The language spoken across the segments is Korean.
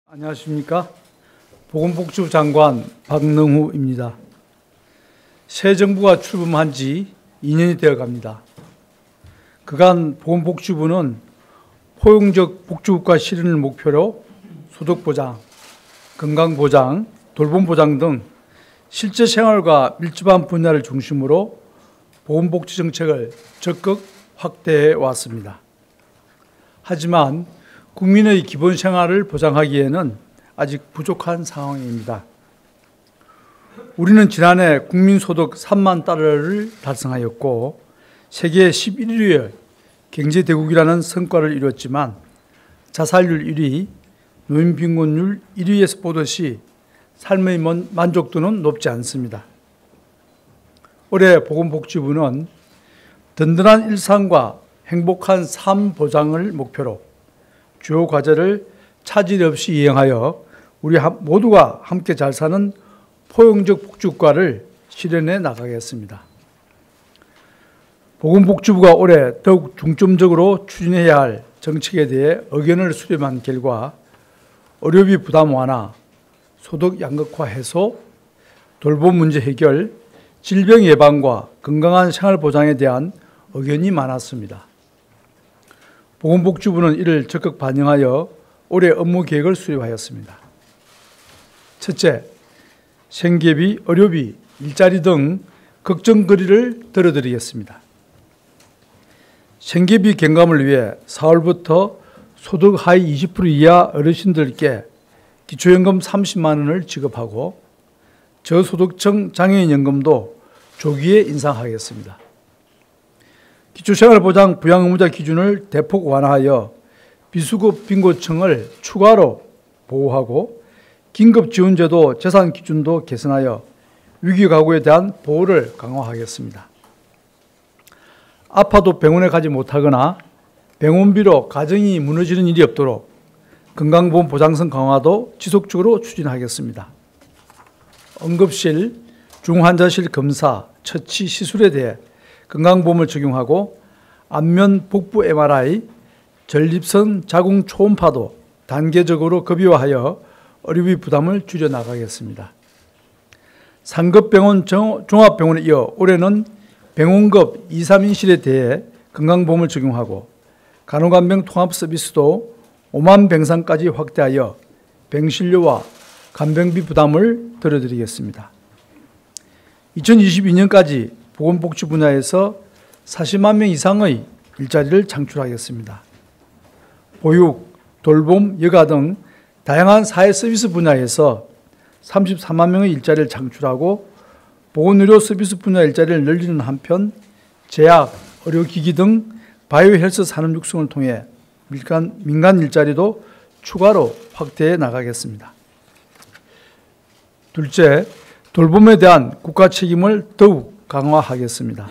안녕하십니까. 보건복지부 장관 박능후입니다. 새 정부가 출범한 지 2년이 되어 갑니다. 그간 보건복지부는 포용적 복지국가 실현을 목표로 소득보장, 건강보장, 돌봄보장 등 실제 생활과 밀접한 분야를 중심으로 보건복지 정책을 적극 확대해 왔습니다. 하지만 국민의 기본 생활을 보장하기에는 아직 부족한 상황입니다. 우리는 지난해 국민소득 3만 달러를 달성하였고 세계 11위의 경제대국이라는 성과를 이뤘지만 자살률 1위, 노인빈곤율 1위에서 보듯이 삶의 만족도는 높지 않습니다. 올해 보건복지부는 든든한 일상과 행복한 삶 보장을 목표로 주요 과제를 차질 없이 이행하여 우리 모두가 함께 잘 사는 포용적 복지국가를 실현해 나가겠습니다. 보건복지부가 올해 더욱 중점적으로 추진해야 할 정책에 대해 의견을 수렴한 결과 의료비 부담 완화, 소득 양극화 해소, 돌봄 문제 해결, 질병 예방과 건강한 생활 보장에 대한 의견이 많았습니다. 보건복지부는 이를 적극 반영하여 올해 업무 계획을 수립하였습니다. 첫째, 생계비, 의료비, 일자리 등 걱정거리를 들어드리겠습니다. 생계비 경감을 위해 4월부터 소득 하위 20% 이하 어르신들께 기초연금 30만 원을 지급하고 저소득층 장애인연금도 조기에 인상하겠습니다. 기초생활보장 부양의무자 기준을 대폭 완화하여 비수급 빈곤층을 추가로 보호하고 긴급지원제도 재산 기준도 개선하여 위기가구에 대한 보호를 강화하겠습니다. 아파도 병원에 가지 못하거나 병원비로 가정이 무너지는 일이 없도록 건강보험 보장성 강화도 지속적으로 추진하겠습니다. 응급실, 중환자실 검사, 처치, 시술에 대해 건강보험을 적용하고 안면 복부 MRI, 전립선 자궁 초음파도 단계적으로 급여화하여 의료비 부담을 줄여나가겠습니다. 상급병원, 종합병원에 이어 올해는 병원급 2, 3인실에 대해 건강보험을 적용하고 간호간병 통합 서비스도 5만 병상까지 확대하여 병실료와 간병비 부담을 덜어드리겠습니다. 2022년까지 보건복지 분야에서 40만 명 이상의 일자리를 창출하겠습니다. 보육, 돌봄, 여가 등 다양한 사회 서비스 분야에서 34만 명의 일자리를 창출하고 보건의료 서비스 분야 일자리를 늘리는 한편 제약, 의료기기 등 바이오 헬스 산업 육성을 통해 민간 일자리도 추가로 확대해 나가겠습니다. 둘째, 돌봄에 대한 국가 책임을 더욱 강화하겠습니다.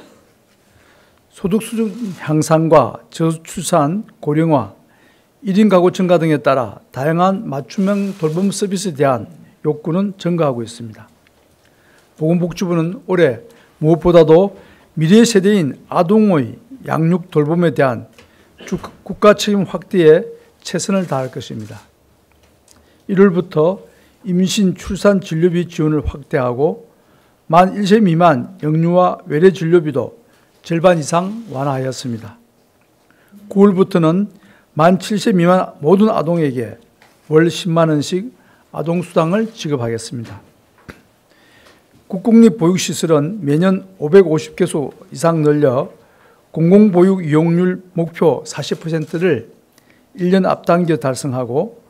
소득 수준 향상과 저출산, 고령화, 1인 가구 증가 등에 따라 다양한 맞춤형 돌봄 서비스에 대한 욕구는 증가하고 있습니다. 보건복지부는 올해 무엇보다도 미래 세대인 아동의 양육 돌봄에 대한 국가 책임 확대에 최선을 다할 것입니다. 1월부터 임신, 출산 진료비 지원을 확대하고 만 1세 미만 영유아 외래 진료비도 절반 이상 완화하였습니다. 9월부터는 만 7세 미만 모든 아동에게 월 10만 원씩 아동수당을 지급하겠습니다. 국공립보육시설은 매년 550개소 이상 늘려 공공보육 이용률 목표 40%를 1년 앞당겨 달성하고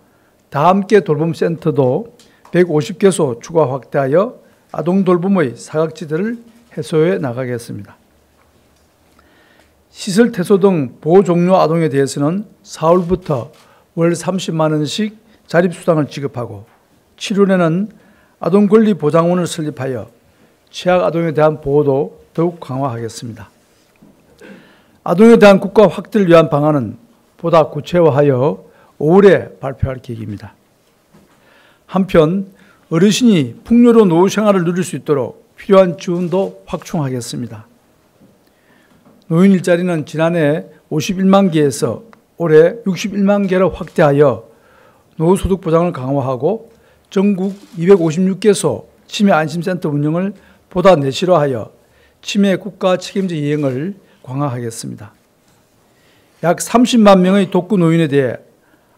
다함께 돌봄센터도 150개소 추가 확대하여 아동돌봄의 사각지대를 해소해 나가겠습니다. 시설 퇴소 등 보호 종료 아동에 대해서는 4월부터 월 30만 원씩 자립수당을 지급하고 7월에는 아동권리보장원을 설립하여 취약 아동에 대한 보호도 더욱 강화하겠습니다. 아동에 대한 국가 확대를 위한 방안은 보다 구체화하여 5월에 발표할 계획입니다. 한편 어르신이 풍요로운 노후 생활을 누릴 수 있도록 필요한 지원도 확충하겠습니다. 노인 일자리는 지난해 51만 개에서 올해 61만 개로 확대하여 노후소득 보장을 강화하고 전국 256개소 치매 안심센터 운영을 보다 내실화하여 치매 국가 책임제 이행을 강화하겠습니다. 약 30만 명의 독거 노인에 대해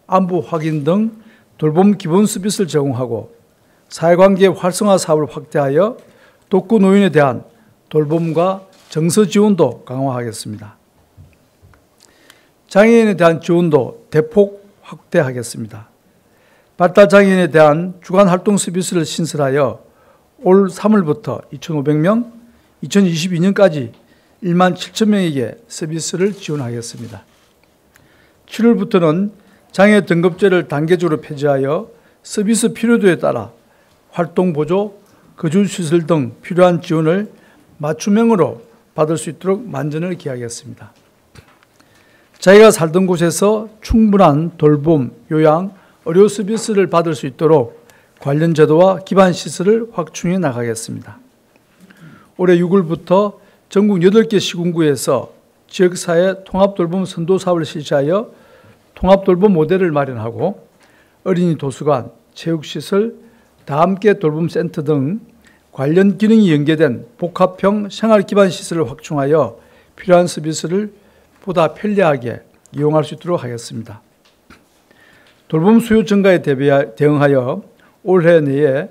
안부 확인 등 돌봄 기본 서비스를 제공하고 사회관계 활성화 사업을 확대하여 독거 노인에 대한 돌봄과 정서 지원도 강화하겠습니다. 장애인에 대한 지원도 대폭 확대하겠습니다. 발달장애인에 대한 주간 활동 서비스를 신설하여 올 3월부터 2,500명, 2022년까지 1만 7천 명에게 서비스를 지원하겠습니다. 7월부터는 장애 등급제를 단계적으로 폐지하여 서비스 필요도에 따라 활동보조, 거주시설 등 필요한 지원을 맞춤형으로 받을 수 있도록 만전을 기하겠습니다. 자기가 살던 곳에서 충분한 돌봄, 요양, 의료 서비스를 받을 수 있도록 관련 제도와 기반 시설을 확충해 나가겠습니다. 올해 6월부터 전국 8개 시군구에서 지역사회 통합돌봄 선도 사업을 실시하여 통합돌봄 모델을 마련하고 어린이 도서관, 체육시설, 다함께 돌봄센터 등 관련 기능이 연계된 복합형 생활기반 시설을 확충하여 필요한 서비스를 보다 편리하게 이용할 수 있도록 하겠습니다. 돌봄 수요 증가에 대응하여 올해 내에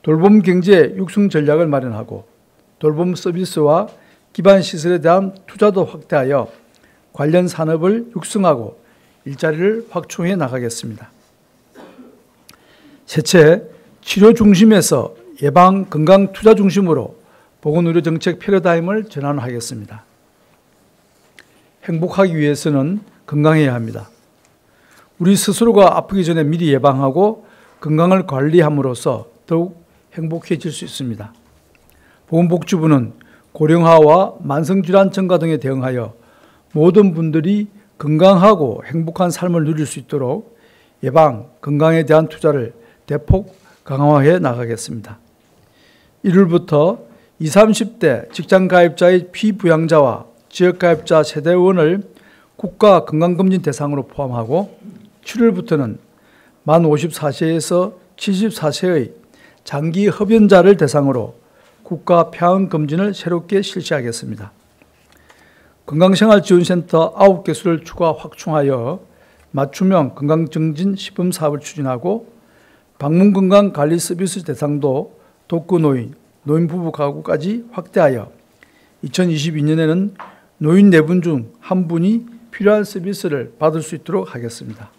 돌봄 경제 육성 전략을 마련하고 돌봄 서비스와 기반 시설에 대한 투자도 확대하여 관련 산업을 육성하고 일자리를 확충해 나가겠습니다. 셋째, 치료 중심에서 예방 건강 투자 중심으로 보건의료 정책 패러다임을 전환하겠습니다. 행복하기 위해서는 건강해야 합니다. 우리 스스로가 아프기 전에 미리 예방하고 건강을 관리함으로써 더욱 행복해질 수 있습니다. 보건복지부는 고령화와 만성질환 증가 등에 대응하여 모든 분들이 건강하고 행복한 삶을 누릴 수 있도록 예방, 건강에 대한 투자를 대폭 강화해 나가겠습니다. 1월부터 20, 30대 직장가입자의 피부양자와 지역가입자 세대원을 국가건강검진 대상으로 포함하고 7월부터는 만 54세에서 74세의 장기 흡연자를 대상으로 국가 폐암검진을 새롭게 실시하겠습니다. 건강생활지원센터 9개소를 추가 확충하여 맞춤형 건강증진 시범사업을 추진하고 방문건강관리 서비스 대상도 독거노인, 노인부부 가구까지 확대하여 2022년에는 노인 4분 중 1분이 필요한 서비스를 받을 수 있도록 하겠습니다.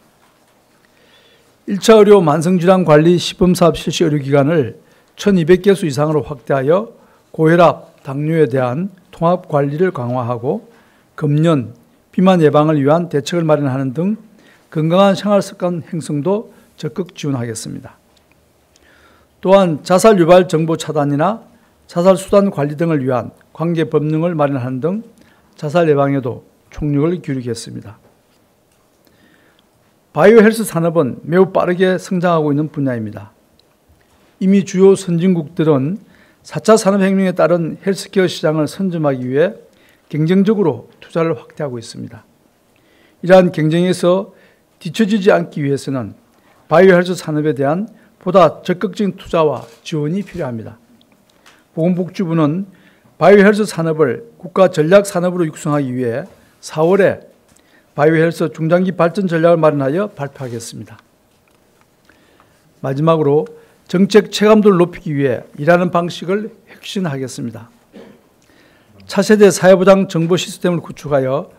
1차 의료 만성질환 관리 시범사업 실시 의료기관을 1,200개소 이상으로 확대하여 고혈압, 당뇨에 대한 통합 관리를 강화하고 금연, 비만 예방을 위한 대책을 마련하는 등 건강한 생활습관 형성도 적극 지원하겠습니다. 또한 자살 유발 정보 차단이나 자살 수단 관리 등을 위한 관계 법령을 마련하는 등 자살 예방에도 총력을 기울이겠습니다. 바이오 헬스 산업은 매우 빠르게 성장하고 있는 분야입니다. 이미 주요 선진국들은 4차 산업혁명에 따른 헬스케어 시장을 선점하기 위해 경쟁적으로 투자를 확대하고 있습니다. 이러한 경쟁에서 뒤처지지 않기 위해서는 바이오 헬스 산업에 대한 보다 적극적인 투자와 지원이 필요합니다. 보건복지부는 바이오 헬스 산업을 국가 전략 산업으로 육성하기 위해 4월에 바이오 헬스 중장기 발전 전략을 마련하여 발표하겠습니다. 마지막으로 정책 체감도를 높이기 위해 일하는 방식을 혁신하겠습니다. 차세대 사회보장 정보 시스템을 구축하여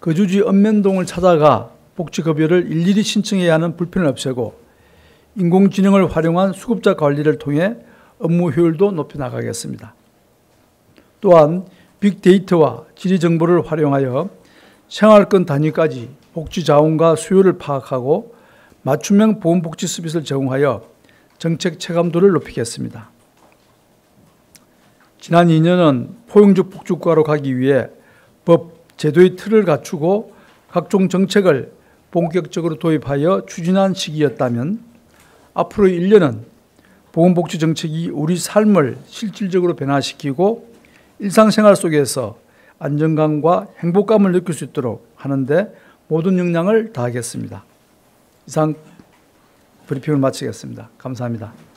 거주지 읍면동을 찾아가 복지급여를 일일이 신청해야 하는 불편을 없애고 인공지능을 활용한 수급자 관리를 통해 업무 효율도 높여 나가겠습니다. 또한 빅데이터와 지리정보를 활용하여 생활권 단위까지 복지 자원과 수요를 파악하고 맞춤형 보건복지 서비스를 제공하여 정책 체감도를 높이겠습니다. 지난 2년은 포용적 복지국가로 가기 위해 법, 제도의 틀을 갖추고 각종 정책을 본격적으로 도입하여 추진한 시기였다면 앞으로 1년은 보건복지 정책이 우리 삶을 실질적으로 변화시키고 일상생활 속에서 안정감과 행복감을 느낄 수 있도록 하는데 모든 역량을 다하겠습니다. 이상 브리핑을 마치겠습니다. 감사합니다.